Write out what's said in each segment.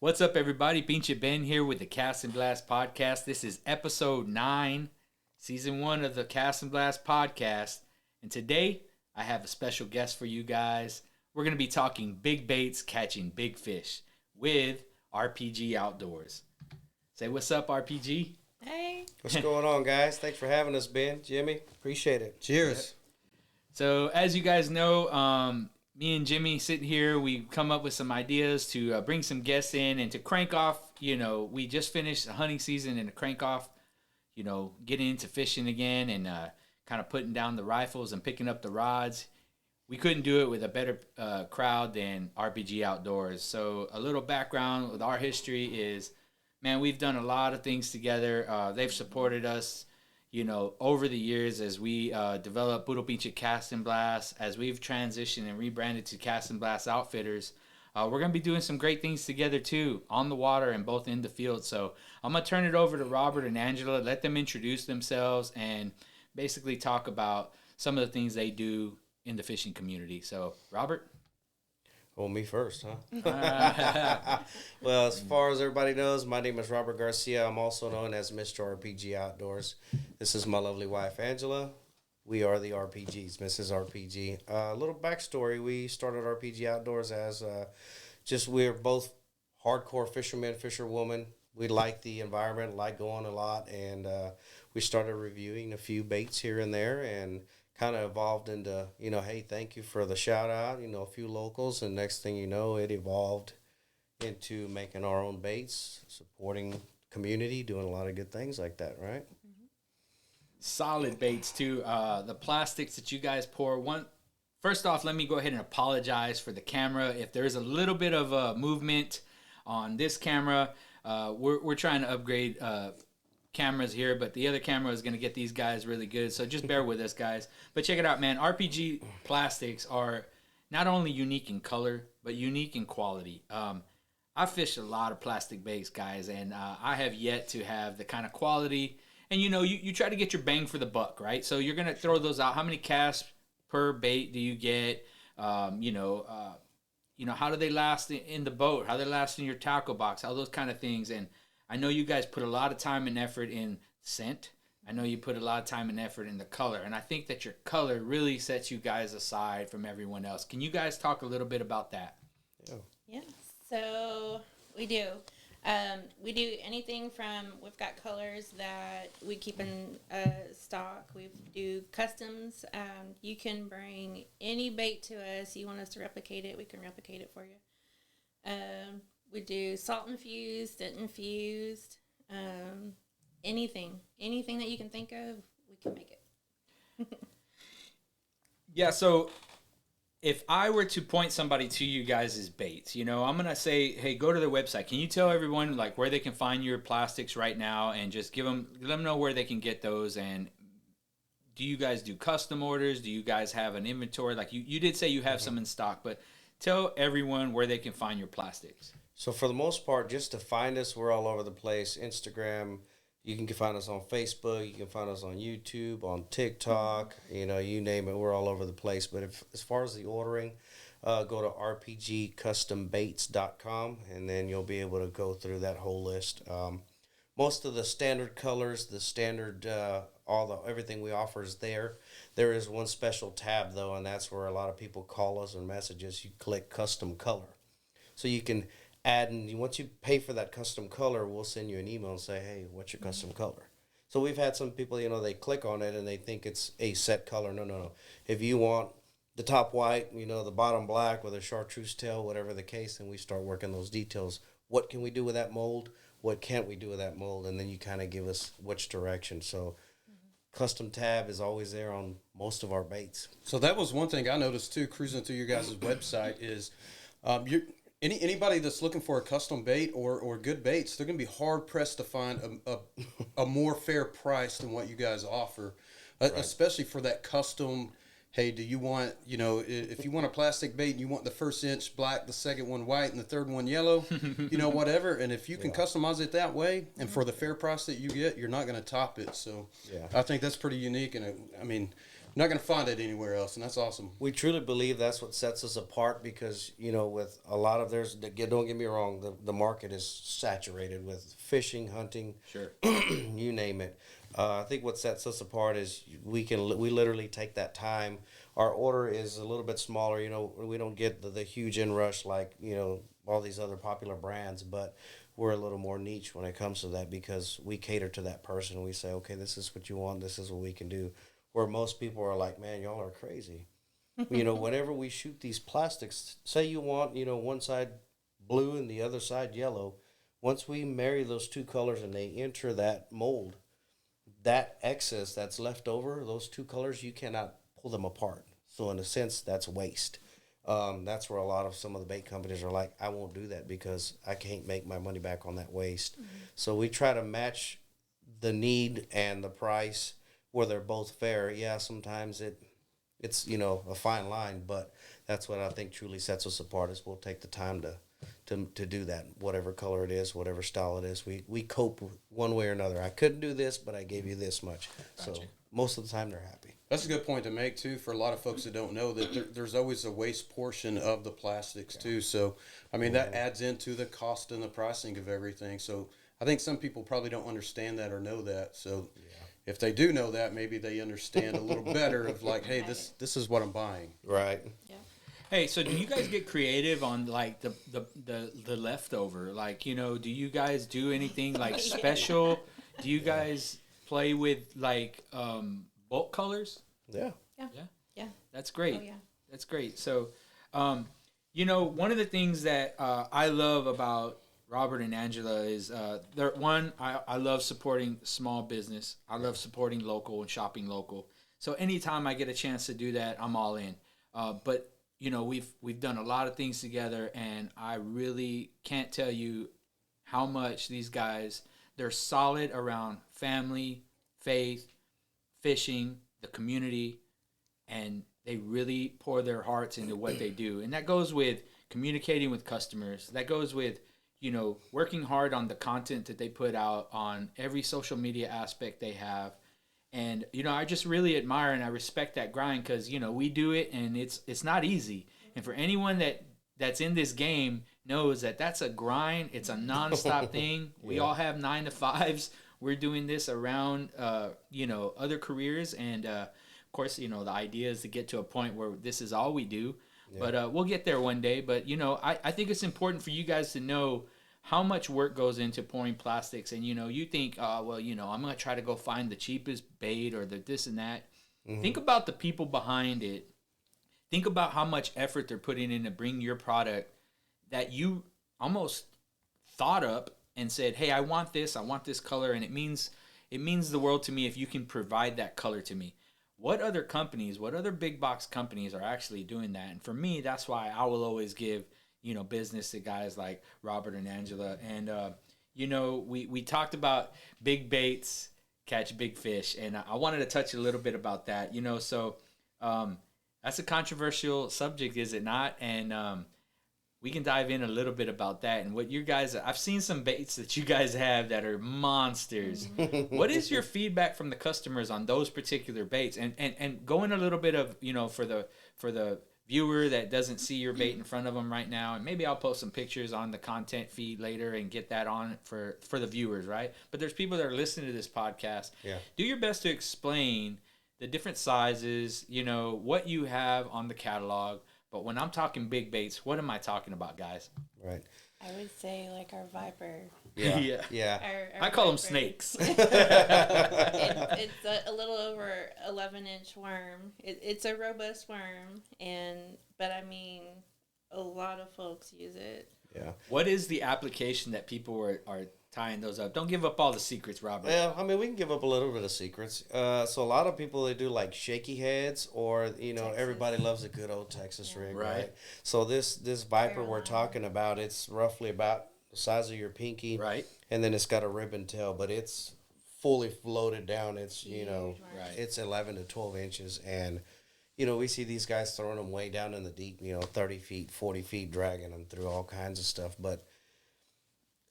What's up, everybody? Pinche Ben here with the Cast&Blast podcast. This is episode 9, season 1 of the Cast&Blast podcast. And today, I have a special guest for you guys. We're going to be talking big baits catching big fish with RPG Outdoors. Say what's up, RPG? Hey. What's going on, guys? Thanks for having us, Ben, Jimmy. Appreciate it. Cheers. So, as you guys know, me and Jimmy sitting here, we come up with some ideas to bring some guests in and to crank off, we just finished the hunting season and to crank off, getting into fishing again and kind of putting down the rifles and picking up the rods. We couldn't do it with a better crowd than RPG Outdoors. So a little background with our history is, man, we've done a lot of things together. They've supported us, over the years as we developed Pinche Cast&Blast, as we've transitioned and rebranded to Cast&Blast Outfitters. We're going to be doing some great things together, too, on the water and both in the field. So I'm going to turn it over to Robert and Angela, let them introduce themselves and basically talk about some of the things they do in the fishing community. So, Robert? Well, me first, huh? Well, as far as everybody knows, my name is Robert Garcia. I'm also known as Mr. RPG Outdoors. This is my lovely wife, Angela. We are the RPGs, Mrs. RPG. A little backstory, we started RPG Outdoors as we're both hardcore fishermen, fisherwomen. We like the environment, like going a lot, and we started reviewing a few baits here and there, and kind of evolved into, hey, thank you for the shout out, a few locals. And next thing you know, it evolved into making our own baits, supporting community, doing a lot of good things like that, right? Mm-hmm. Solid baits, too. The plastics that you guys pour. First off, let me go ahead and apologize for the camera. If there's a little bit of a movement on this camera, we're trying to upgrade cameras here, but the other camera is going to get these guys really good, so just bear with us, guys. But check it out, man. RPG plastics are not only unique in color, but unique in quality. I fished a lot of plastic baits, guys, and I have yet to have the kind of quality. And you try to get your bang for the buck, right? So you're going to throw those out. How many casts per bait do you get? How do they last in the boat? How do they last in your tackle box? All those kind of things. And I know you guys put a lot of time and effort in scent. I know you put a lot of time and effort in the color. And I think that your color really sets you guys aside from everyone else. Can you guys talk a little bit about that? Yeah, so we do. We do anything from, we've got colors that we keep in stock. We do customs. You can bring any bait to us. You want us to replicate it, we can replicate it for you. We do salt infused, scent infused, anything that you can think of, we can make it. Yeah, so if I were to point somebody to you guys' baits, I'm going to say, hey, go to their website. Can you tell everyone like where they can find your plastics right now and just let them know where they can get those? And do you guys do custom orders? Do you guys have an inventory? Like you did say you have some in stock, but tell everyone where they can find your plastics. So for the most part, just to find us, we're all over the place. Instagram, you can find us on Facebook, you can find us on YouTube, on TikTok, you name it, we're all over the place. But as far as the ordering, go to rpgcustombaits.com, and then you'll be able to go through that whole list. Most of the standard colors, the standard, everything we offer is there. There is one special tab, though, and that's where a lot of people call us or message us. You click custom color. So you can add, and once you pay for that custom color, we'll send you an email and say, hey, what's your custom color? So we've had some people, they click on it and they think it's a set color. No. If you want the top white, the bottom black with a chartreuse tail, whatever the case, then we start working those details. What can we do with that mold? What can't we do with that mold? And then you kind of give us which direction. So custom tab is always there on most of our baits. So that was one thing I noticed too, cruising through your guys' website is anybody that's looking for a custom bait or good baits, they're going to be hard pressed to find a more fair price than what you guys offer, right. Especially for that custom. Hey, do you want, if you want a plastic bait and you want the first inch black, the second one white, and the third one yellow, whatever. And if you can customize it that way, and for the fair price that you get, you're not going to top it. So I think that's pretty unique. And You're not going to find it anywhere else, and that's awesome. We truly believe that's what sets us apart because, with a lot of don't get me wrong, the market is saturated with fishing, hunting, Sure. you name it. I think what sets us apart is we literally take that time. Our order is a little bit smaller, we don't get the huge inrush like, all these other popular brands, but we're a little more niche when it comes to that because we cater to that person. We say, okay, this is what you want, this is what we can do. Where most people are like, man, y'all are crazy. Whenever we shoot these plastics, say you want, one side blue and the other side yellow. Once we marry those two colors and they enter that mold, that excess that's left over, those two colors, you cannot pull them apart. So in a sense, that's waste. That's where a lot of some of the bait companies are like, I won't do that because I can't make my money back on that waste. Mm-hmm. So we try to match the need and the price where they're both fair. Yeah, sometimes it's a fine line, but that's what I think truly sets us apart is we'll take the time to do that, whatever color it is, whatever style it is. We cope one way or another. I couldn't do this, but I gave you this much. Gotcha. So most of the time they're happy. That's a good point to make, too, for a lot of folks that don't know that there's always a waste portion of the plastics, too. So, that adds into the cost and the pricing of everything. So I think some people probably don't understand that or know that. So if they do know that, maybe they understand a little better of like, hey, this is what I'm buying. Right. Yeah. Hey, so do you guys get creative on like the leftover? Like, do you guys do anything like special? Do you guys play with like bulk colors? Yeah. Yeah. That's great. Oh, yeah. That's great. So, one of the things that I love about Robert and Angela is I love supporting small business. I love supporting local and shopping local. So anytime I get a chance to do that, I'm all in. But we've done a lot of things together, and I really can't tell you how much these guys, they're solid around family, faith, fishing, the community, and they really pour their hearts into what they do. And that goes with communicating with customers. That goes with working hard on the content that they put out on every social media aspect they have. And, I just really admire and I respect that grind because, we do it and it's not easy. And for anyone that's in this game knows that that's a grind. It's a nonstop thing. We all have 9 to 5s. We're doing this around, other careers. And, of course, the idea is to get to a point where this is all we do. Yeah. But we'll get there one day. But, I think it's important for you guys to know how much work goes into pouring plastics. And, you think, I'm going to try to go find the cheapest bait or the this and that. Mm-hmm. Think about the people behind it. Think about how much effort they're putting in to bring your product that you almost thought up and said, hey, I want this color. And it means the world to me if you can provide that color to me. What other big box companies are actually doing that? And for me, that's why I will always give, business to guys like Robert and Angela. And, we talked about big baits, catch big fish. And I wanted to touch a little bit about that, so that's a controversial subject, is it not? And we can dive in a little bit about that and what you guys. I've seen some baits that you guys have that are monsters. What is your feedback from the customers on those particular baits? And going a little bit of for the viewer that doesn't see your bait in front of them right now, and maybe I'll post some pictures on the content feed later and get that on for the viewers, right? But there's people that are listening to this podcast. Yeah. Do your best to explain the different sizes, what you have on the catalog. But when I'm talking big baits, what am I talking about, guys? Right. I would say like our Viper. Yeah. Our I call them snakes. It's a little over 11-inch worm. It's a robust worm, but a lot of folks use it. Yeah. What is the application that people are tying those up? Don't give up all the secrets, Robert. Well, we can give up a little bit of secrets. So a lot of people, they do like shaky heads, or Texas. Everybody loves a good old Texas rig, right? So this Viper we're talking about, it's roughly about the size of your pinky, right? And then it's got a ribbon tail, but it's fully floated down. It's it's 11 to 12 inches, and we see these guys throwing them way down in the deep, 30 feet, 40 feet, dragging them through all kinds of stuff, but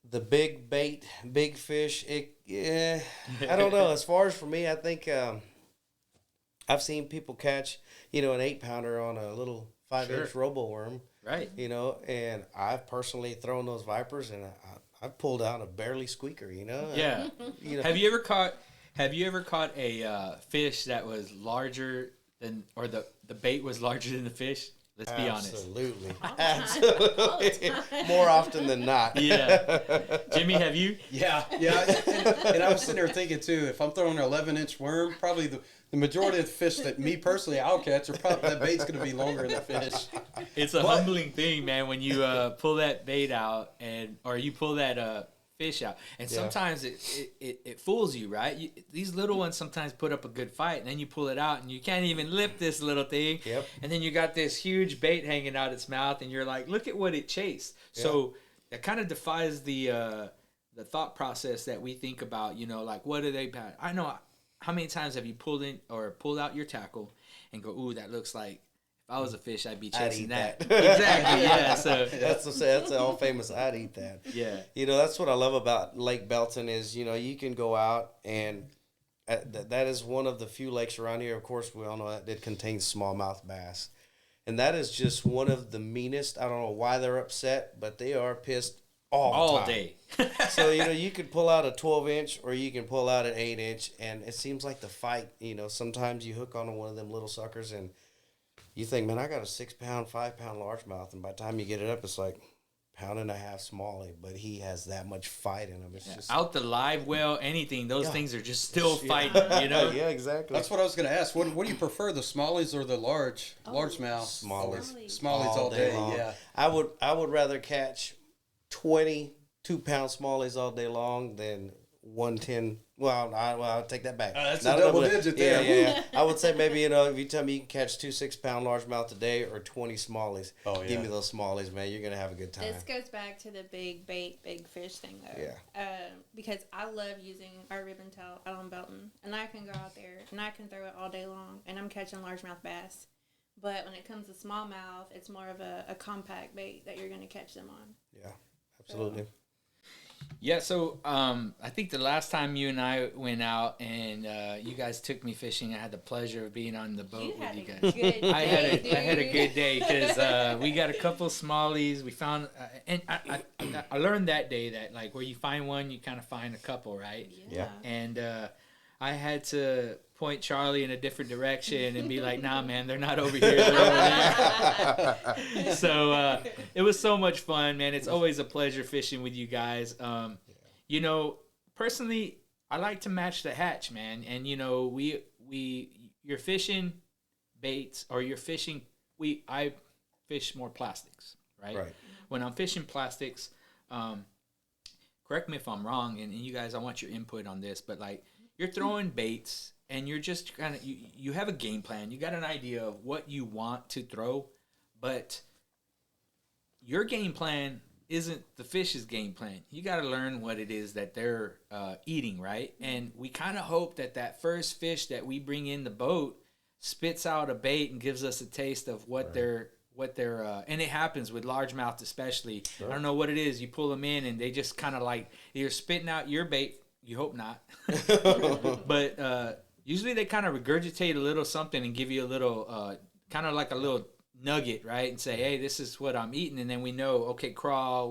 the big bait, big fish, I don't know. As far as for me, I think I've seen people catch, an 8-pounder on a little 5-inch robo worm. Right. And I've personally thrown those vipers, and I've pulled out a barely squeaker. Yeah. Have you ever caught a fish that was larger than, or the bait was larger than the fish? Let's be honest. Absolutely. Absolutely. More often than not. Yeah. Jimmy, have you? Yeah. And I was sitting there thinking too, if I'm throwing an 11-inch worm, probably the majority of the fish that me personally I'll catch are probably, that bait's going to be longer than the fish. It's a humbling thing, man, when you pull that bait out or you pull that fish out, and sometimes it fools you, right? These little ones sometimes put up a good fight, and then you pull it out and you can't even lip this little thing. Yep. And then you got this huge bait hanging out its mouth, and you're like, look at what it chased. Yep. So that kind of defies the thought process that we think about, like, what do they? I know, how many times have you pulled out your tackle and go, ooh, that looks like, if I was a fish, I'd be chasing that. Exactly, yeah. So that's all famous. I'd eat that. Yeah. That's what I love about Lake Belton is, you can go out and that is one of the few lakes around here. Of course, we all know that contains smallmouth bass. And that is just one of the meanest. I don't know why they're upset, but they are pissed all the time. Day. So, you could pull out a 12-inch or you can pull out an 8-inch, and it seems like the fight, sometimes you hook on one of them little suckers and you think, man, I got a 6-pound, 5-pound largemouth, and by the time you get it up, it's like 1.5 pound smallie, but he has that much fight in him. It's just out the live well, anything. Those things are just still fighting. Yeah, exactly. That's what I was going to ask. What do you prefer, the smallies or the largemouth? Smallies. Smallies all day. Long. Yeah. I would rather catch 20 2-pound smallies all day long than 110. Well, I'll take that back. That's a double digit there. Yeah. I would say maybe, if you tell me you can catch 2 6-pound largemouth a day or 20 smallies, give me those smallies, man. You're going to have a good time. This goes back to the big bait, big fish thing, though. Yeah. Because I love using our ribbon tail out on Belton, and I can go out there, and I can throw it all day long, and I'm catching largemouth bass. But when it comes to smallmouth, it's more of a compact bait that you're going to catch them on. Yeah, absolutely. Yeah, so I think the last time you and I went out and you guys took me fishing, I had the pleasure of being on the boat with you guys. I had a good day because we got a couple smallies. We found, and I learned that day that like where you find one, you kind of find a couple, right? Yeah. And I had to point Charlie in a different direction and be like, nah, man, they're not over here, they're over there. So it was so much fun, man. It's always a pleasure fishing with you guys. Personally, I like to match the hatch, man. And, you're fishing baits or you're fishing, I fish more plastics, right? When I'm fishing plastics, correct me if I'm wrong, and you guys, I want your input on this, but like you're throwing baits, and you're just kind of, you have a game plan. You got an idea of what you want to throw, but your game plan isn't the fish's game plan. You got to learn what it is that they're eating, right? And we kind of hope that first fish that we bring in the boat spits out a bait and gives us a taste of what they're and it happens with largemouth especially. Sure. I don't know what it is. You pull them in and they just kind of like, you're spitting out your bait. You hope not. But usually they kind of regurgitate a little something and give you a little, kind of like a little nugget, right? And say, hey, this is what I'm eating. And then we know, okay, crawl,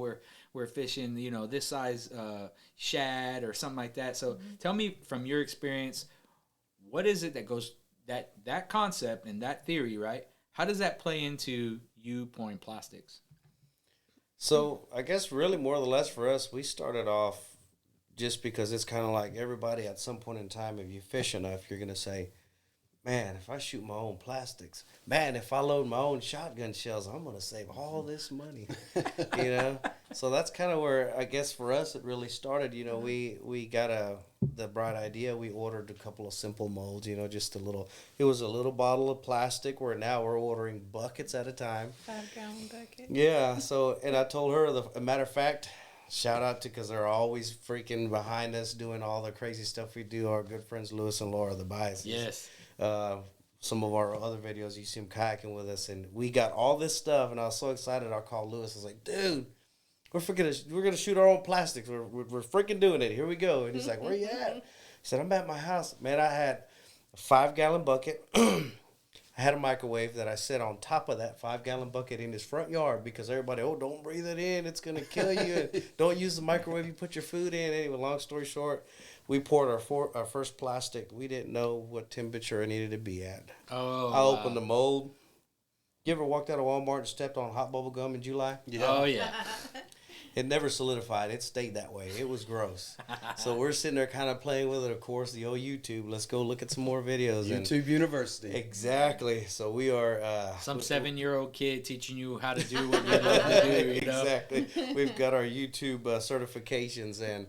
we're fishing, this size shad or something like that. So tell me from your experience, what is it that goes, that concept and that theory, right? How does that play into you pouring plastics? So I guess really more or less for us, we started off just because it's kind of like everybody at some point in time, if you fish enough, you're going to say, man, if I shoot my own plastics, man, if I load my own shotgun shells, I'm going to save all this money, So that's kind of where, I guess for us, it really started. We got the bright idea. We ordered a couple of simple molds, just it was a little bottle of plastic where now we're ordering buckets at a time. 5-gallon bucket. Yeah. So, and I told her, a matter of fact, shout out to, because they're always freaking behind us doing all the crazy stuff we do. Our good friends Lewis and Laura, the biases. Yes. Some of our other videos, you see them kayaking with us, and we got all this stuff, and I was so excited. I called Lewis. I was like, dude, we're gonna shoot our own plastics. We're freaking doing it. Here we go. And he's like, where you at? He said, I'm at my house. Man, a 5-gallon bucket. I had a microwave that I set on top of that 5-gallon bucket in his front yard because everybody, don't breathe it in. It's going to kill you. Don't use the microwave you put your food in. Anyway, long story short, we poured our first plastic. We didn't know what temperature it needed to be at. Oh, I opened the mold. You ever walked out of Walmart and stepped on hot bubble gum in July? Yeah. Oh, yeah. It never solidified. It stayed that way. It was gross. So we're sitting there kind of playing with it. Of course, the old YouTube. Let's go look at some more videos. YouTube University. Exactly. So we are... Some 7-year-old kid teaching you how to do what you love to do, you know? Exactly. We've got our YouTube certifications, and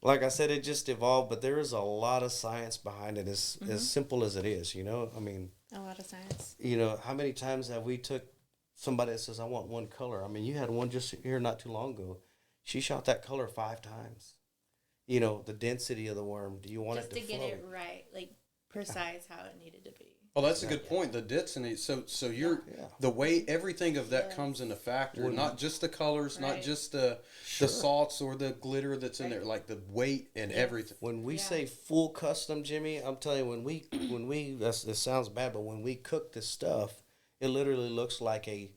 like I said, it just evolved, but there is a lot of science behind it, as simple as it is, you know? I mean... A lot of science. You know, how many times have we took somebody that says, I want one color? I mean, you had one just here not too long ago. She shot that color 5 times. You know, the density of the worm. Do you want Just it to to get flow? it right, like precise how it needed to be. Oh, that's a good point. The density. So you're the way everything of that comes into factor. Not just the colors, not just the salts or the glitter that's in there, like the weight and everything. When we say full custom, Jimmy, I'm telling you, when we this sounds bad, but when we cook this stuff, it literally looks like a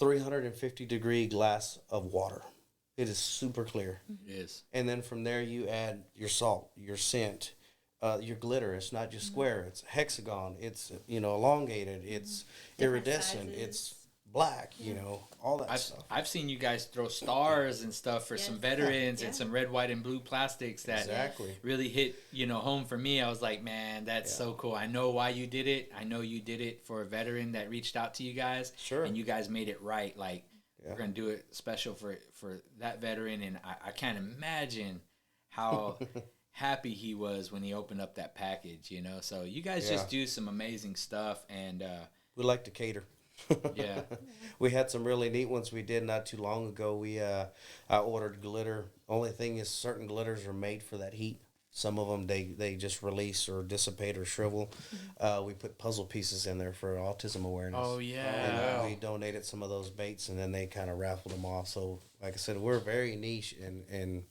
350-degree glass of water. It is super clear. It is. And then from there, you add your salt, your scent, your glitter. It's not just square. It's hexagon. It's, elongated. It's iridescent. sizes. It's black, all that stuff. I've seen you guys throw stars and stuff for some veterans and some red, white, and blue plastics that really hit, home for me. I was like, man, that's so cool. I know why you did it. I know you did it for a veteran that reached out to you guys. Sure. And you guys made it right. Like, we're going to do it special for that veteran. And I can't imagine how happy he was when he opened up that package, So you guys just do some amazing stuff. And we like to cater. Yeah. We had some really neat ones we did not too long ago. I ordered glitter. Only thing is certain glitters are made for that heat. Some of them, they just release or dissipate or shrivel. We put puzzle pieces in there for autism awareness. Oh, yeah. And we donated some of those baits, and then they kind of raffled them off. So, like I said, we're very niche, and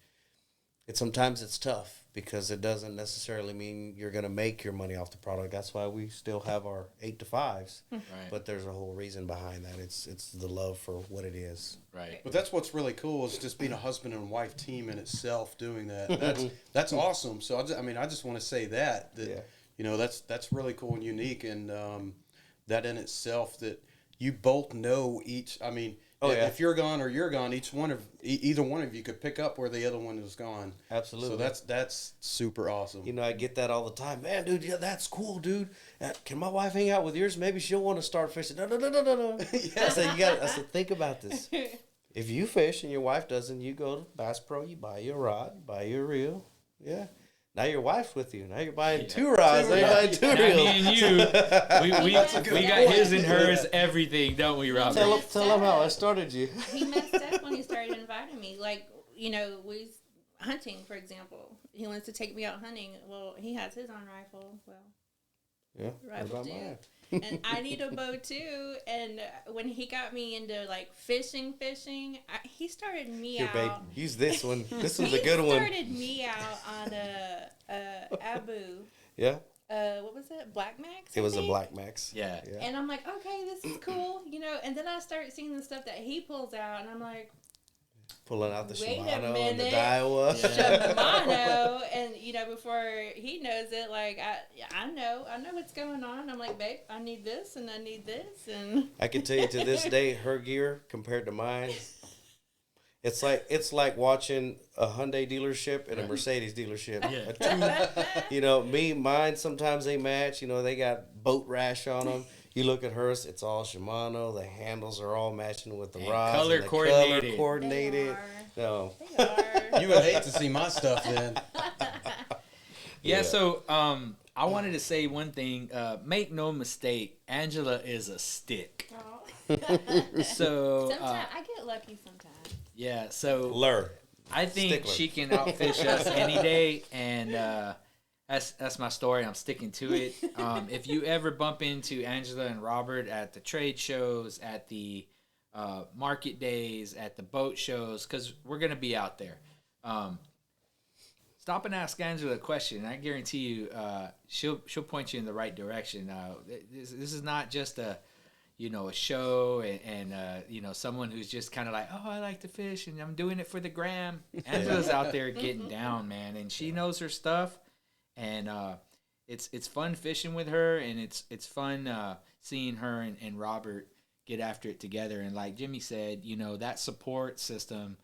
sometimes it's tough because it doesn't necessarily mean you're going to make your money off the product. That's why we still have our 8 to 5s. Right. But there's a whole reason behind that. It's the love for what it is. Right. But that's what's really cool is just being a husband and wife team in itself doing that. That's awesome. So I just want to say that that's really cool and unique, and that in itself that you both know each. I mean, if you're gone or you're gone, either one of you could pick up where the other one is gone. Absolutely. So that's super awesome. I get that all the time. Man, dude, that's cool, dude. Can my wife hang out with yours? Maybe she'll want to start fishing. No. I said, think about this. If you fish and your wife doesn't, you go to Bass Pro, you buy your rod, buy your reel. Yeah. Now your wife's with you. Now you're buying 2 rods. Now you're buying 2 reels. Me and you, we got his and hers everything, don't we, Robert? Tell them how I started you. He messed up when he started inviting me. Like, we hunting, for example. He wants to take me out hunting. Well, he has his own rifle. Well, yeah, rifle too. And I need a bow too. And when he got me into like fishing, he started me Here, out. babe, use this one. This one's a good one. He started me out on a Abu. Yeah. What was it? Black Max? It was a think? Black Max. Yeah. And I'm like, okay, this is cool, And then I start seeing the stuff that he pulls out, and I'm like, pulling out the wait a Shimano and the minute. Daiwa. Shimano, and before he knows it, like I know what's going on. I'm like, babe, I need this and I need this, and I can tell you to this day, her gear compared to mine, it's like watching a Hyundai dealership and a Mercedes dealership. Yeah. Mine sometimes they match. They got boat rash on them. You look at hers, it's all Shimano. The handles are all matching with the rods. Color coordinated. They are. No. They are. You would hate to see my stuff then. Yeah, so I wanted to say one thing. Make no mistake, Angela is a stick. Oh. So Sometimes I get lucky sometimes. yeah, so Lure. I think Stickler. she can outfish us any day, and that's my story. I'm sticking to it. If you ever bump into Angela and Robert at the trade shows, at the market days, at the boat shows, because we're gonna be out there. stop and ask Angela a question. I guarantee you, she'll point you in the right direction. This is not just a show and someone who's just kind of like, oh, I like to fish and I'm doing it for the gram. Angela's out there getting down, man, and she knows her stuff, and it's fun fishing with her, and it's fun seeing her and Robert get after it together. And like Jimmy said, that support system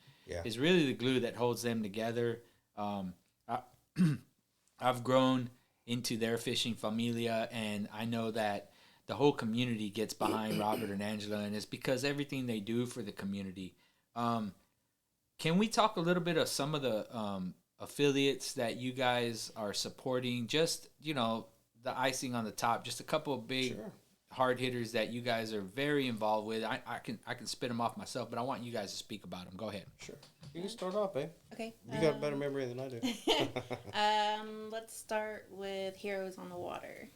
is really the glue that holds them together. I've grown into their fishing familia, and I know that the whole community gets behind Robert and Angela, and it's because everything they do for the community. Can we talk a little bit of some of the affiliates that you guys are supporting? Just, the icing on the top, just a couple of big hard hitters that you guys are very involved with. I can spit them off myself, but I want you guys to speak about them. Go ahead. Sure. You can start off, babe. Okay. You got better memory than I do. Let's start with Heroes on the Water.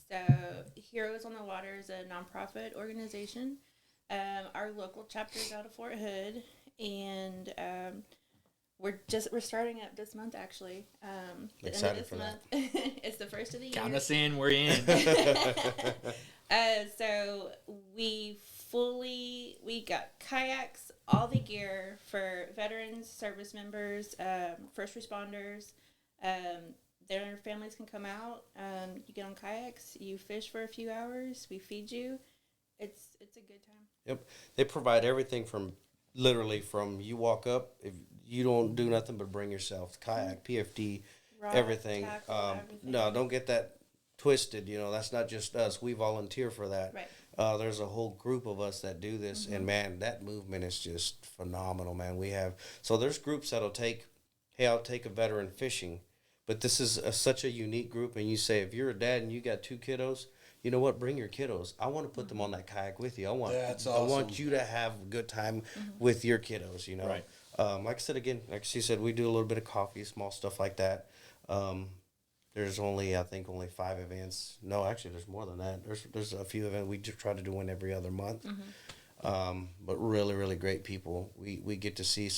So Heroes on the Water is a nonprofit organization. Our local chapter is out of Fort Hood, and we're starting up this month, actually. The Excited end of this for month. It's the first of the year. Count us in. We're in. So we got kayaks, all the gear for veterans, service members, first responders. Their families can come out. You get on kayaks, you fish for a few hours, we feed you. It's a good time. Yep. They provide everything from you walk up, if you don't do nothing but bring yourself, kayak, PFD, Rod, everything. tackle, everything. No, don't get that twisted. That's not just us. We volunteer for that. Right. There's a whole group of us that do this, and man, that movement is just phenomenal, man. There's groups that'll take, hey, I'll take a veteran fishing, but this is such a unique group, and you say, if you're a dad and you got 2 kiddos, you know what? Bring your kiddos. I want to put them on that kayak with you. That's I awesome. want you to have a good time with your kiddos. Right. Like I said again, like she said, we do a little bit of coffee, small stuff like that. There's only 5 events. No, actually, there's more than that. There's a few events. We just try to do one every other month. But really, really great people. We get to see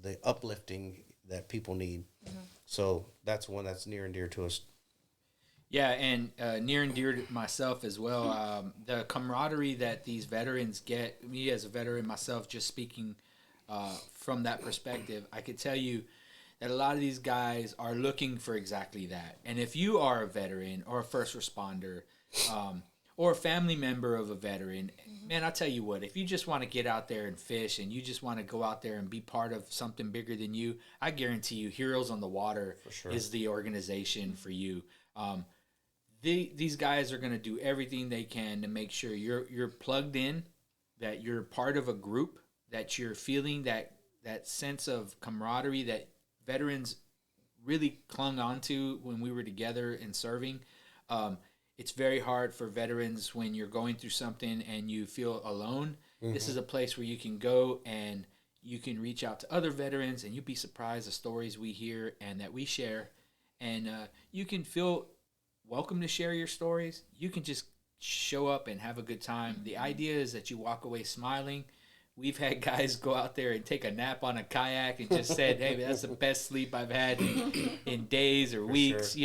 the uplifting that people need. So that's one that's near and dear to us. Yeah, and near and dear to myself as well. The camaraderie that these veterans get, me as a veteran myself, just speaking from that perspective, I could tell you that a lot of these guys are looking for exactly that. And if you are a veteran or a first responder or a family member of a veteran, man, I'll tell you what, if you just want to get out there and fish and you just want to go out there and be part of something bigger than you, I guarantee you Heroes on the Water is the organization for you. These guys are going to do everything they can to make sure you're plugged in, that you're part of a group, that you're feeling that sense of camaraderie that veterans really clung on to when we were together and serving. It's very hard for veterans when you're going through something and you feel alone. This is a place where you can go and you can reach out to other veterans, and you'd be surprised the stories we hear and that we share. And you can feel welcome to share your stories. You can just show up and have a good time. The idea is that you walk away smiling. We've had guys go out there and take a nap on a kayak and just said, hey, that's the best sleep I've had in days or weeks,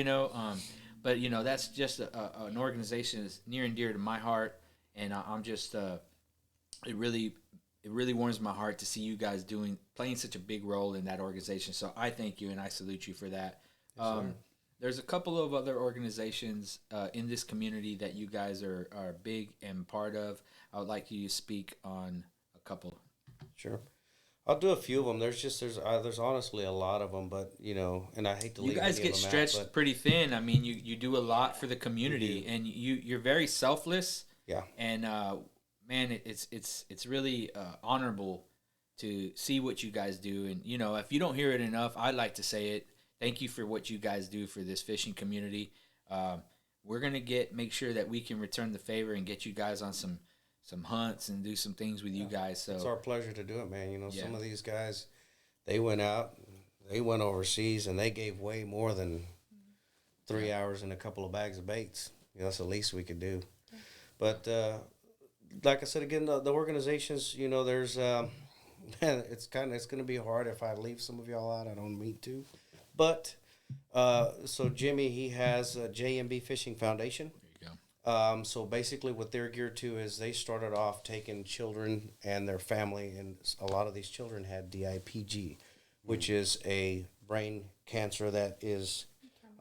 But, that's just an organization that's near and dear to my heart. And I'm just, it really warms my heart to see you guys playing such a big role in that organization. So I thank you and I salute you for that. There's a couple of other organizations in this community that you guys are big and part of. I would like you to speak on a couple. Sure. I'll do a few of them. There's honestly a lot of them, but and I hate to leave. You guys get stretched pretty thin. I mean, you do a lot for the community, and you're very selfless. Yeah. And man, it's really honorable to see what you guys do. And if you don't hear it enough, I'd like to say it. Thank you for what you guys do for this fishing community. We're gonna make sure that we can return the favor and get you guys on some hunts and do some things with you guys. So it's our pleasure to do it, man. Some of these guys, they went out, they went overseas, and they gave way more than 3 hours and a couple of bags of baits. That's the least we could do. But like I said again, the organizations, there's man, it's going to be hard if I leave some of y'all out. I don't mean to. But so Jimmy, he has a JMB Fishing Foundation. There you go. So basically what they're geared to is they started off taking children and their family, and a lot of these children had DIPG, which is a brain cancer that is,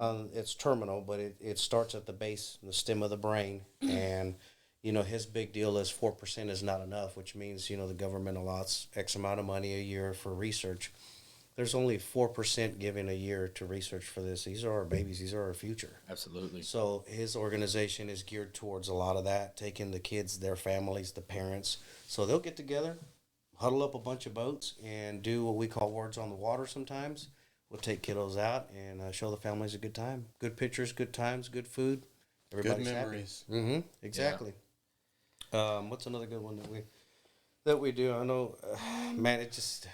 it's terminal, but it starts at the base, the stem of the brain. And, you know, his big deal is 4% is not enough, which means, you know, the government allots X amount of money a year for research. There's only 4% given a year to research for this. These are our babies. These are our future. Absolutely. So his organization is geared towards a lot of that, taking the kids, their families, the parents. So they'll get together, huddle up a bunch of boats, and do what we call words on the water sometimes. We'll take kiddos out and show the families a good time. Good pictures, good times, good food. Everybody's good memories. Happy. Mm-hmm. Exactly. Yeah. What's another good one that we do? I know, man, it's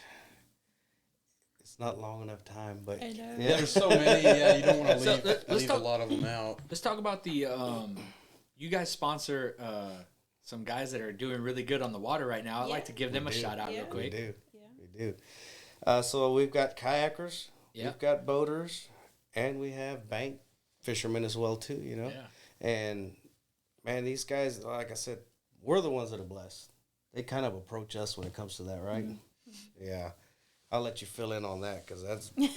not long enough time, but I know. yeah. There's so many. Yeah, you don't want to So, leave, let's leave talk- a lot of them out. Let's talk about the you guys sponsor some guys that are doing really good on the water right now. I'd like to give them a do. shout out Yeah. real We quick. do. Yeah. We do. So we've got kayakers, Yeah. we've got boaters, and we have bank fishermen as well too. You know, Yeah. and man, these guys, like I said, we're the ones that are blessed. They kind of approach us when it comes to that, right? Yeah, I'll let you fill in on that because that's man.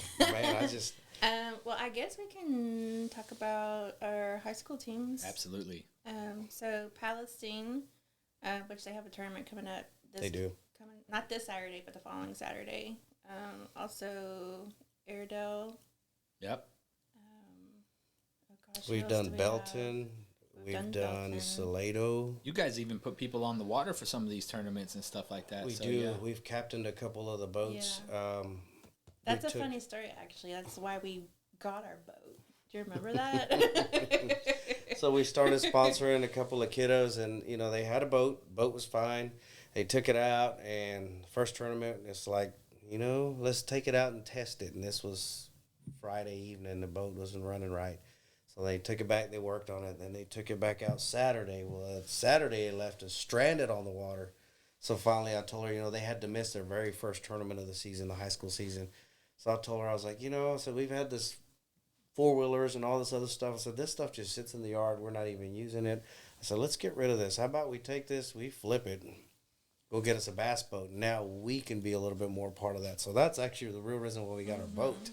I just Well, I guess we can talk about our high school teams. Absolutely. So Palestine, which they have a tournament coming up. they do. Not this Saturday, but the following Saturday. Also Airedale. Yep. Oh gosh, We've who else done do we Belton. We've We've done done Belton. Salado. You guys even put people on the water for some of these tournaments and stuff like that. We so, do. Yeah. We've captained a couple of the boats. That's we a took- funny story, actually. That's why we got our boat. Do you remember that? So we started sponsoring a couple of kiddos, and you know they had a boat. Boat was fine. They took it out, and first tournament, it's like, you know, let's take it out and test it. And this was Friday evening. The boat wasn't running right, so they took it back. They worked on it, then they took it back out Saturday. Well, Saturday it left us stranded on the water. So finally, I told her, you know, they had to miss their very first tournament of the season, the high school season. So I told her, I was like, you know, I said, we've had this four-wheelers and all this other stuff. I said, this stuff just sits in the yard. We're not even using it. I said, let's get rid of this. How about we take this, we flip it, go get us a bass boat. Now we can be a little bit more part of that. So that's actually the real reason why we got our boat.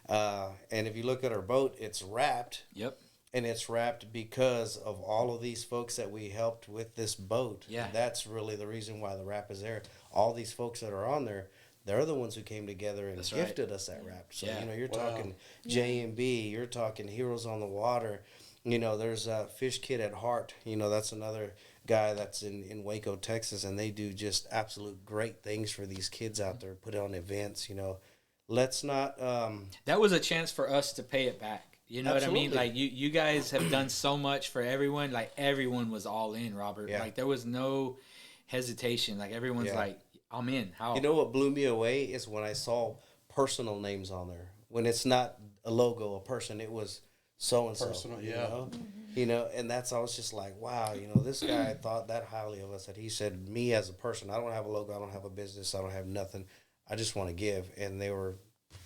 And if you look at our boat, it's wrapped. Yep. And it's wrapped because of all of these folks that we helped with this boat. Yeah. That's really the reason why the wrap is there. All these folks that are on there, they're the ones who came together and That's right. gifted us that wrap. So, Yeah. you know, you're Wow. talking J&B, you're talking Heroes on the Water. You know, there's Fish Kid at Heart. You know, that's another guy that's in Waco, Texas, and they do just absolute great things for these kids out there, put on events, you know. Let's not... That was a chance for us to pay it back. You know what I mean? Absolutely. Like you guys have done so much for everyone. Like everyone was all in, Robert. Yeah. Like there was no hesitation. Like everyone's Yeah. like, I'm in. How? You know what blew me away is when I saw personal names on there. When it's not a logo, a person, it was so-and-so. Personal, you yeah. know? You know, and I was just like, wow, you know, this guy thought that highly of us that he said, me as a person, I don't have a logo, I don't have a business, I don't have nothing. I just want to give. And they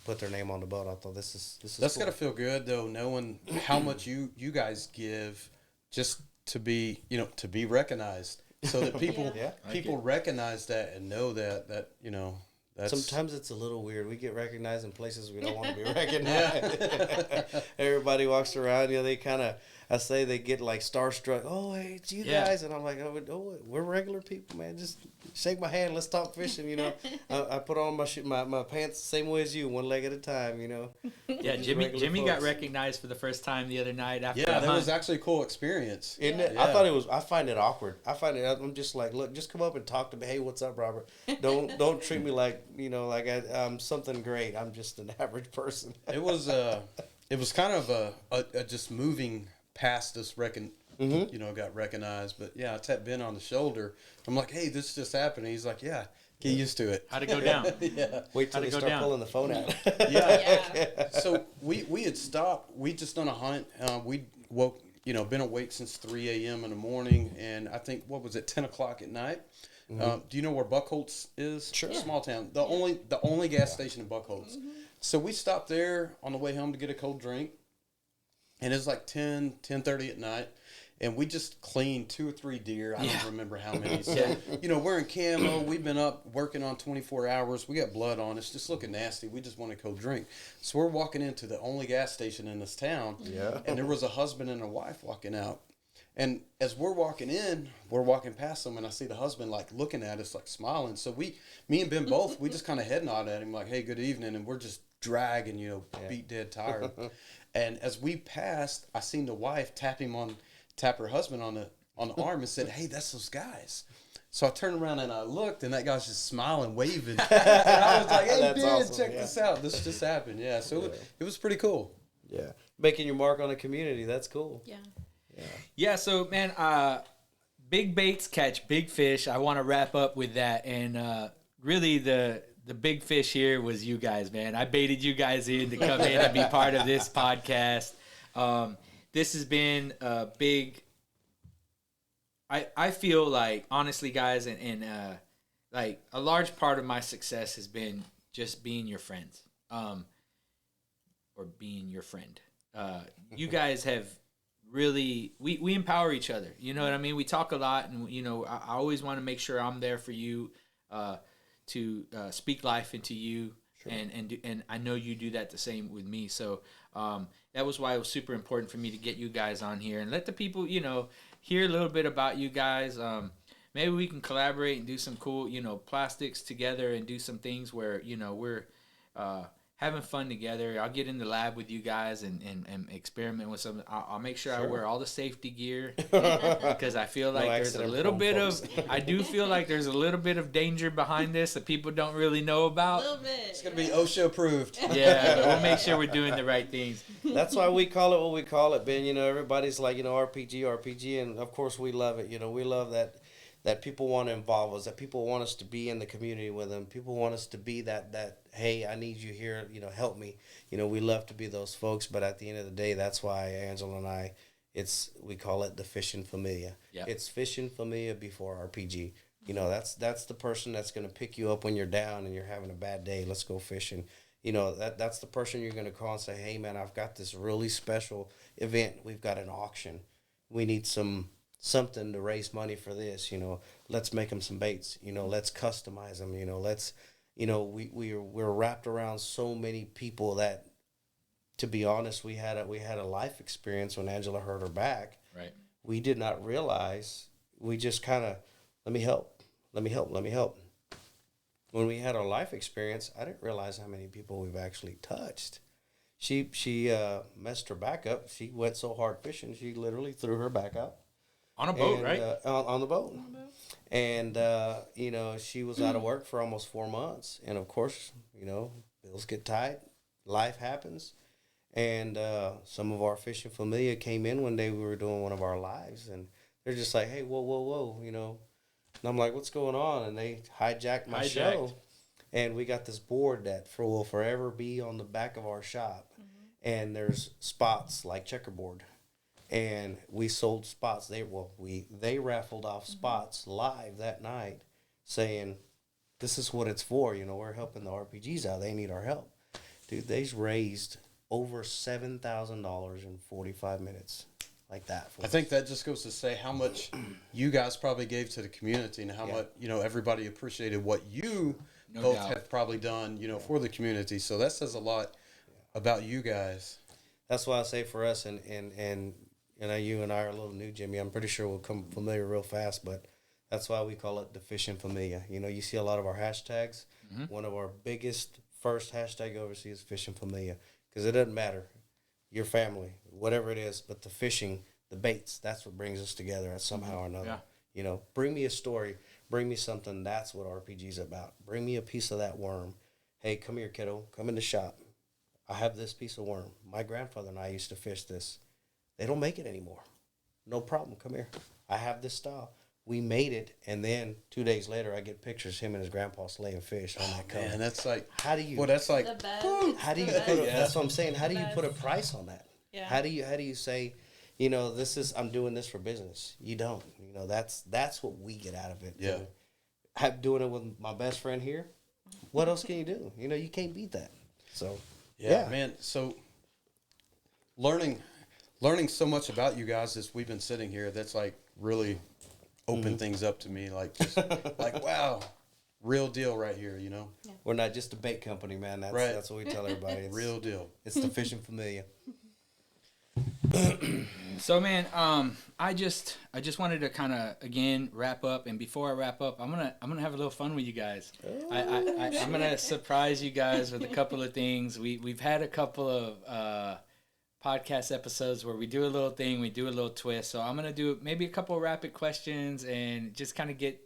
put their name on the boat. I thought this is That's cool. gotta feel good though, knowing how much you guys give just to be, you know, to be recognized, so that people Yeah. people recognize that and know that you know that's Sometimes it's a little weird. We get recognized in places we don't want to be recognized. Everybody walks around, you know, they kind of, I say they get like starstruck. Oh, hey, it's you Yeah. guys. And I'm like, oh, we're regular people, man. Just shake my hand. Let's talk fishing, you know. I put on my pants the same way as you, one leg at a time, you know. Yeah, Just Jimmy regular got folks. recognized for the first time the other night after yeah, a that hunt. was actually a cool experience. Isn't it? Yeah. I find it awkward. I'm just like, look, just come up and talk to me. Hey, what's up, Robert? Don't treat me like, you know, like I'm something great. I'm just an average person. It was kind of a just moving past us you know, got recognized. But yeah, I tapped Ben on the shoulder. I'm like, hey, this just happened. And he's like, yeah, get used to it. How'd it go down? Yeah. Wait till How'd they it go start down? pulling the phone out. Yeah. So we had stopped. We just done a hunt. We woke, you know, been awake since 3 a.m. in the morning, and I think what was it, 10 o'clock at night. Do you know where Buckholtz is? Sure. Small town. The only gas station in Buckholtz. So we stopped there on the way home to get a cold drink. And it was like 10:30 at night. And we just cleaned 2 or 3 deer. I don't remember how many. So, we're in camo. We've been up working on 24 hours. We got blood on us, just looking nasty. We just want a cold drink. So we're walking into the only gas station in this town. Yeah. And there was a husband and a wife walking out. And as we're walking in, we're walking past them, and I see the husband, like, looking at us, like, smiling. So me and Ben both, we just kind of head nod at him, like, hey, good evening. And we're just dragging, beat dead tired. And as we passed, I seen the wife tap her husband on the arm and said, hey, that's those guys. So I turned around and I looked, and that guy's just smiling, waving. And I was like, hey, That's Ben, awesome, check this out. This just happened. Yeah, so it was pretty cool. Yeah. Making your mark on the community. That's cool. Yeah. Yeah, so, man, big baits catch big fish. I want to wrap up with that. And really the big fish here was you guys, man. I baited you guys in to come in and be part of this podcast. This has been a big... I feel like, honestly, guys, and like a large part of my success has been just being your friends, or being your friend. You guys have really, we empower each other. You know what I mean? We talk a lot, and I always want to make sure I'm there for you, to speak life into you. Sure. And I know you do that the same with me. So that was why it was super important for me to get you guys on here and let the people, hear a little bit about you guys. Maybe we can collaborate and do some cool, plastics together and do some things where, we're having fun together. I'll get in the lab with you guys and experiment with some. I'll make sure I wear all the safety gear because I feel like there's a little bit of, I do feel like there's a little bit of danger behind this that people don't really know about. A little bit. It's going to be OSHA approved. Yeah, but we'll make sure we're doing the right things. That's why we call it what we call it, Ben. Everybody's like, RPG, and of course we love it. We love that people want to involve us, that people want us to be in the community with them. People want us to be that hey, I need you here, help me. We love to be those folks, but at the end of the day, that's why Angela and I, we call it the fishing familia. Yep. It's fishing familia before RPG. That's the person that's going to pick you up when you're down and you're having a bad day. Let's go fishing. That's the person you're going to call and say, hey, man, I've got this really special event. We've got an auction. We need something to raise money for this. Let's make them some baits. Let's customize them. We're wrapped around so many people that, to be honest, we had a life experience when Angela hurt her back. Right. We did not realize. We just kind of, let me help. When we had our life experience, I didn't realize how many people we've actually touched. She messed her back up. She went so hard fishing, she literally threw her back out. On a boat, right? On the boat. And, she was out of work for almost 4 months. And, of course, bills get tight. Life happens. And some of our fishing familia came in one day. We were doing one of our lives. And they're just like, hey, whoa. And I'm like, what's going on? And they hijacked my show. And we got this board that will forever be on the back of our shop. Mm-hmm. And there's spots like checkerboard. And we sold spots. They raffled off spots live that night, saying, "This is what it's for." We're helping the RPGs out. They need our help, dude. They raised over $7,000 in 45 minutes, like that. I think that just goes to say how much you guys probably gave to the community, and how much everybody appreciated what you both have probably done, for the community. So that says a lot about you guys. That's why I say for us, and you and I are a little new, Jimmy. I'm pretty sure we'll come familiar real fast, but that's why we call it the fishing familia. You see a lot of our hashtags. Mm-hmm. One of our biggest first hashtag overseas is fishing familia, because it doesn't matter, your family, whatever it is, but the fishing, the baits, that's what brings us together somehow or another. Yeah. Bring me a story, bring me something. That's what RPG's about. Bring me a piece of that worm. Hey, come here, kiddo. Come in the shop. I have this piece of worm. My grandfather and I used to fish this. They don't make it anymore. No problem. Come here. I have this style. We made it, and then 2 days later, I get pictures him and his grandpa slaying fish on that cover. Man, that's like, how do you? Well, that's like, the best. How do you put? That's what I'm saying. How do you put a price on that? Yeah. How do you say, I'm doing this for business? You don't. That's what we get out of it. Yeah. Doing it with my best friend here. What else can you do? You can't beat that. So Yeah. man. So learning so much about you guys as we've been sitting here, that's like really opened things up to me. Like, just like, wow, real deal right here, you know? We're not just a bait company, man. That's Right. that's what we tell everybody. It's, Real deal. It's the fishing familiar. So, man, I just wanted to kind of again wrap up, and before I wrap up, I'm gonna have a little fun with you guys. I'm gonna surprise you guys with a couple of things. We've had a couple of podcast episodes where we do a little thing, we do a little twist. So I'm gonna do maybe a couple of rapid questions and just kind of get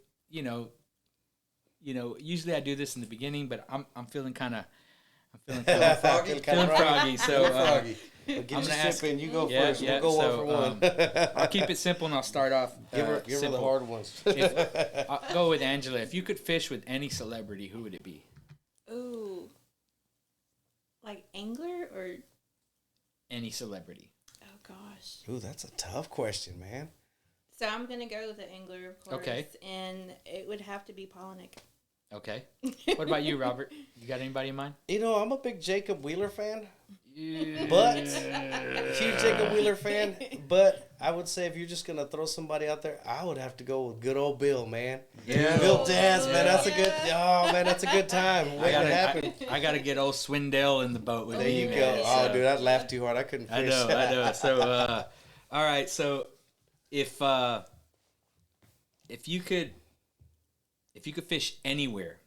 Usually I do this in the beginning, but I'm feeling kind of Froggy. froggy. So. Froggy. Get I'm you gonna ask- sipping. You go Yeah, first. yeah, We'll go so, one for one. I'll keep it simple and I'll start off. give her the simple. hard ones. I'll go with Angela. If you could fish with any celebrity, who would it be? Ooh. Like angler or Any celebrity. oh gosh. Ooh, that's a tough question, man. So I'm gonna go with the angler, of course. Okay. And it would have to be Polinick. Okay. What about you, Robert? You got anybody in mind? You know, I'm a big Jacob Wheeler fan, but huge Jacob Wheeler fan. But I would say if you're just gonna throw somebody out there, I would have to go with good old Bill, man. Yeah. Bill Daz, man. That's a good. Oh man, that's a good time. Waiting to happen. I gotta get old Swindell in the boat with There me, you man. go. So- Oh, dude, I'd laugh too hard. I couldn't I fish. know. So, all right. So, if you could fish anywhere,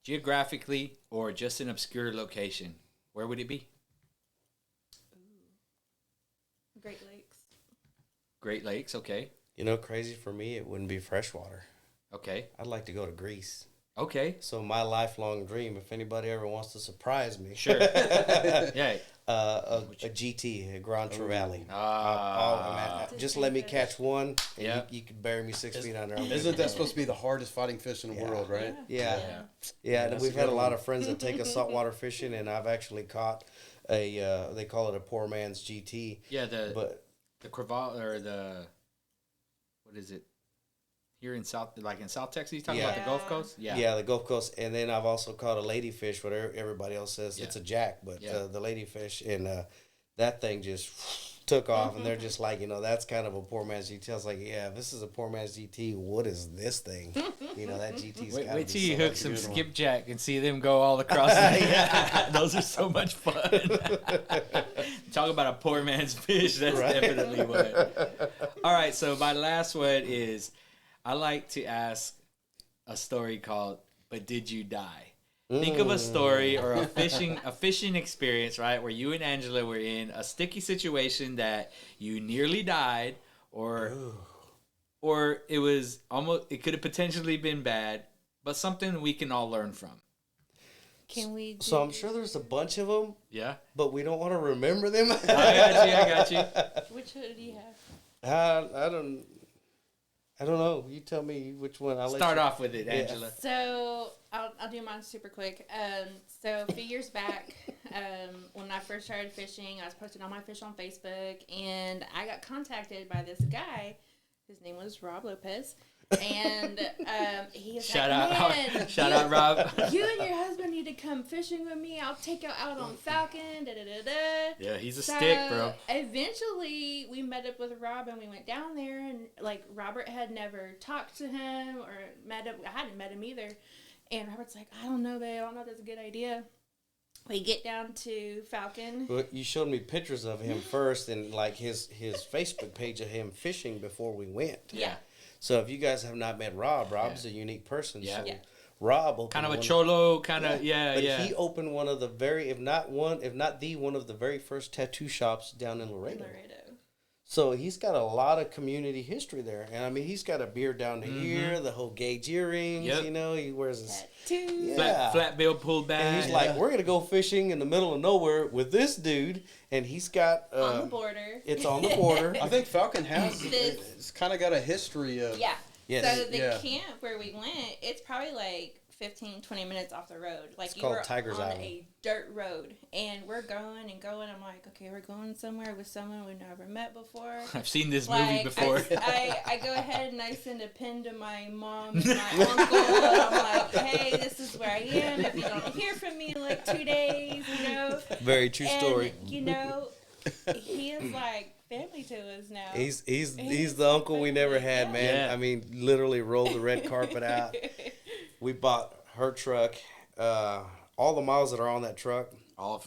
geographically or just an obscure location, where would it be? Great Lakes. Great Lakes. Okay. You know, crazy for me, it wouldn't be freshwater. Okay. I'd like to go to Greece. Okay. So my lifelong dream, if anybody ever wants to surprise me, Sure. Yeah. a GT, a Grand Trevally. Ah. Just let me catch one, and Yeah. you could bury me 6 feet under. Isn't that supposed to be the hardest fighting fish in the world, right? Yeah, and that's we've a had good a lot one. of friends that take us saltwater fishing, and I've actually caught a. They call it a poor man's GT. Yeah. The But Creval or the what is it? Here in South Texas, you talking Yeah. about the Gulf Coast? yeah. The Gulf Coast, and then I've also caught a ladyfish. What everybody else says, it's a jack, but the ladyfish, and that thing just took off, and they're just like, that's kind of a poor man's GT. I was like, yeah, if this is a poor man's GT, what is this thing? That GT's got to be Wait till you so hook much some good one. skipjack and see them go all across. The Those are so much fun. Talk about a poor man's fish. That's definitely what. All right, so my last one is, I like to ask a story called "But Did You Die?" Think of a story or a fishing experience, right, where you and Angela were in a sticky situation that you nearly died, or it was it could have potentially been bad, but something we can all learn from. Can we do So I'm sure there's a bunch of them, Yeah, but we don't want to remember them. I got you. which one do you have? I don't know. You tell me which one. I'll Start let you. off with it, Angela. So I'll do mine super quick. So a few years back, when I first started fishing, I was posting all my fish on Facebook, and I got contacted by this guy. His name was Rob Lopez, and he was Shout like, out, "Man, shout out, Rob. you and your husband need to come fishing with me. I'll take you out on Falcon." Da da da da. Yeah, he's a So, stick, bro. Eventually, we met up with Rob and we went down there, and like Robert had never talked to him or met him. I hadn't met him either. And Robert's like, "I don't know, babe. I don't know if that's a good idea." We get down to Falcon. Well, you showed me pictures of him first, and like his Facebook page of him fishing before we went. Yeah. So if you guys have not met Rob, Rob's a unique person. Yeah. So Yeah. Rob opened Kind of a one- cholo, kind of, But yeah. he opened one of the if not the one of the very first tattoo shops down in Laredo. So he's got a lot of community history there, and I mean he's got a beard down to here, the whole gauge earrings. Yep. He wears his Tattoo. Flat bill pulled back. And he's like, we're gonna go fishing in the middle of nowhere with this dude, and he's got On the border. It's on the border. I think Falcon has This- it's kind of got a history of Yeah. Yes. So the Yeah. camp where we went, it's probably like 15, 20 minutes off the road. Like It's you called were Tiger's on Island. a dirt road, and we're going and going. I'm like, okay, we're going somewhere with someone we've never met before. I've seen this Like, movie before. I go ahead and I send a pin to my mom and my uncle. And I'm like, hey, this is where I am. If you don't hear from me in like 2 days, Very true story. And, you know, he is like family to us now. He's the uncle we never had, man. Yeah. I mean, literally rolled the red carpet out. We bought her truck. All the miles that are on that truck,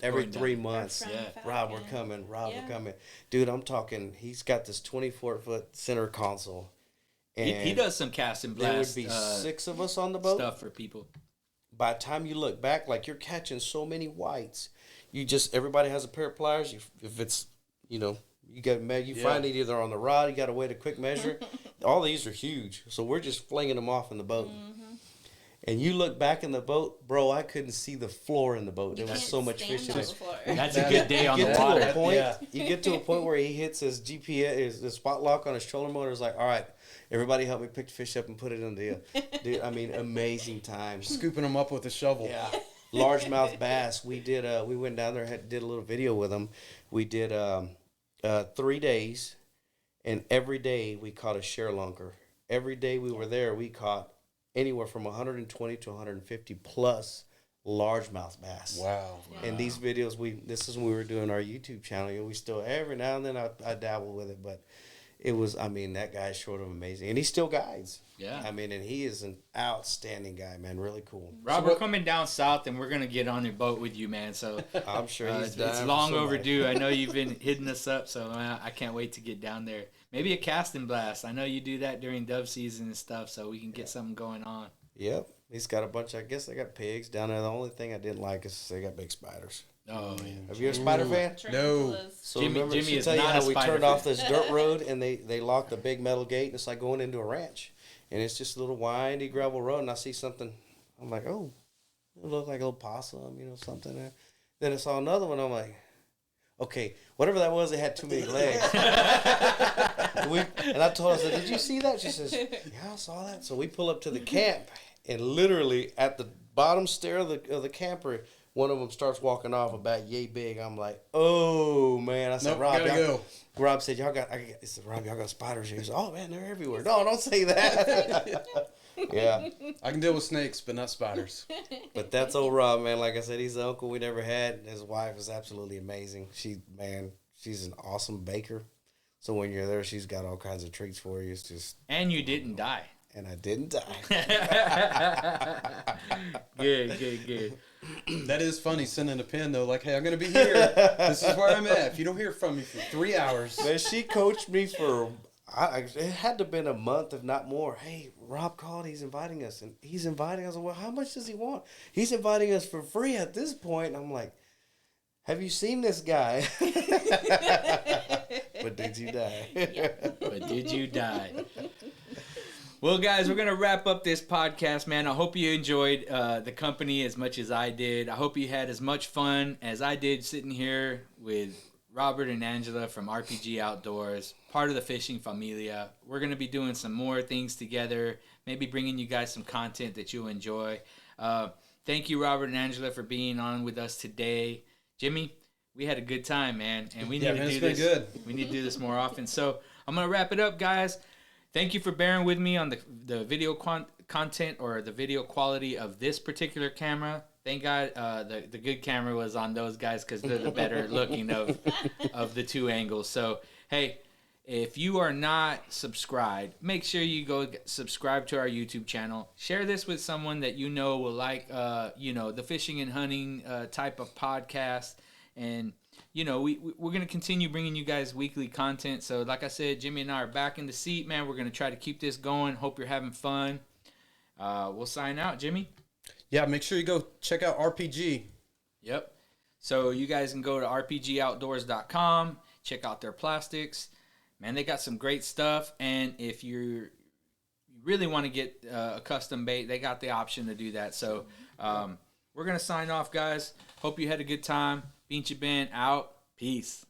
every 3 months. From Yeah. Rob, we're Falcon. coming. Rob, Yeah. we're coming. Dude, I'm talking. He's got this 24-foot center console. And He does some cast and there would blast be 6 of us on the boat. stuff for people. By the time you look back, like you're catching so many whites. Everybody has a pair of pliers. If it's, you find it either on the rod, you got to wait a quick measure. All these are huge. So we're just flinging them off in the boat. And you look back in the boat, bro, I couldn't see the floor in the boat. There was so much fish in it. That's a good day on the You get to water. a point. Yeah. You get to a point where he hits his GPS, his spot lock on his trolling motor. Is like, all right, everybody help me pick the fish up and put it in the. Dude, I mean, amazing times. Scooping them up with a shovel. Yeah, largemouth bass. We did. We went down there, did a little video with them. We did 3 days, and every day we caught a share lunker. Every day we were there, we caught anywhere from 120 to 150 plus largemouth bass. Wow. And these videos, this is when we were doing our YouTube channel. We still, every now and then I dabble with it, but it was, I mean, that guy's short of amazing. And he still guides. Yeah. I mean, and he is an outstanding guy, man. Really cool. Rob, we're coming down south, and we're going to get on your boat with you, man. So I'm sure he's dying it's for long somebody. overdue. I know you've been hitting us up, so I can't wait to get down there. Maybe a cast and blast. I know you do that during dove season and stuff, so we can get something going on. Yep. He's got a bunch. I guess they got pigs down there. The only thing I didn't like is they got big spiders. Oh, yeah. Have you a spider fan? No. So Jimmy remember, is tell you not how a we spider turned fan. off this dirt road and they locked the big metal gate and it's like going into a ranch. And it's just a little windy gravel road and I see something. I'm like, oh, it looked like a little possum, something there. Then I saw another one. I'm like, okay, whatever that was, it had too many legs. And I told her, I said, did you see that? She says, yeah, I saw that. So we pull up to the camp and literally at the bottom stair of the camper, one of them starts walking off about yay big. I'm like, oh man. I said, Nope, Rob, gotta go. Rob said, y'all got spiders here. He said, oh man, they're everywhere. No, don't say that. Yeah. I can deal with snakes, but not spiders. But that's old Rob, man. Like I said, he's the uncle we never had. His wife is absolutely amazing. She's an awesome baker. So when you're there, she's got all kinds of treats for you. It's just, And you didn't die. and I didn't die. Good. That is funny, sending a pin, though. Like, hey, I'm going to be here. This is where I'm at. If you don't hear from me for 3 hours. Man, she coached me for, it had to have been a month, if not more. Hey, Rob called. He's inviting us. And he's inviting us. Well, how much does he want? He's inviting us for free at this point. And I'm like, have you seen this guy? But did you die? But did you die? Well, guys, we're going to wrap up this podcast, man. I hope you enjoyed the company as much as I did. I hope you had as much fun as I did sitting here with Robert and Angela from RPG Outdoors, part of the fishing familia. We're going to be doing some more things together, maybe bringing you guys some content that you'll enjoy. Thank you, Robert and Angela, for being on with us today. Jimmy, we had a good time, man, and we need to do this. Good. We need to do this more often. So I'm going to wrap it up, guys. Thank you for bearing with me on the video content or the video quality of this particular camera. Thank God the good camera was on those guys because they're the better looking of the two angles. So, hey, if you are not subscribed, make sure you go subscribe to our YouTube channel. Share this with someone that you know will like, the fishing and hunting type of podcast. And, we're going to continue bringing you guys weekly content. So, like I said, Jimmy and I are back in the seat, man. We're going to try to keep this going. Hope you're having fun. We'll sign out, Jimmy. Yeah, make sure you go check out RPG. Yep. So you guys can go to rpgoutdoors.com, check out their plastics. Man, they got some great stuff. And if you really want to get a custom bait, they got the option to do that. So we're going to sign off, guys. Hope you had a good time. Pinche Ben out. Peace.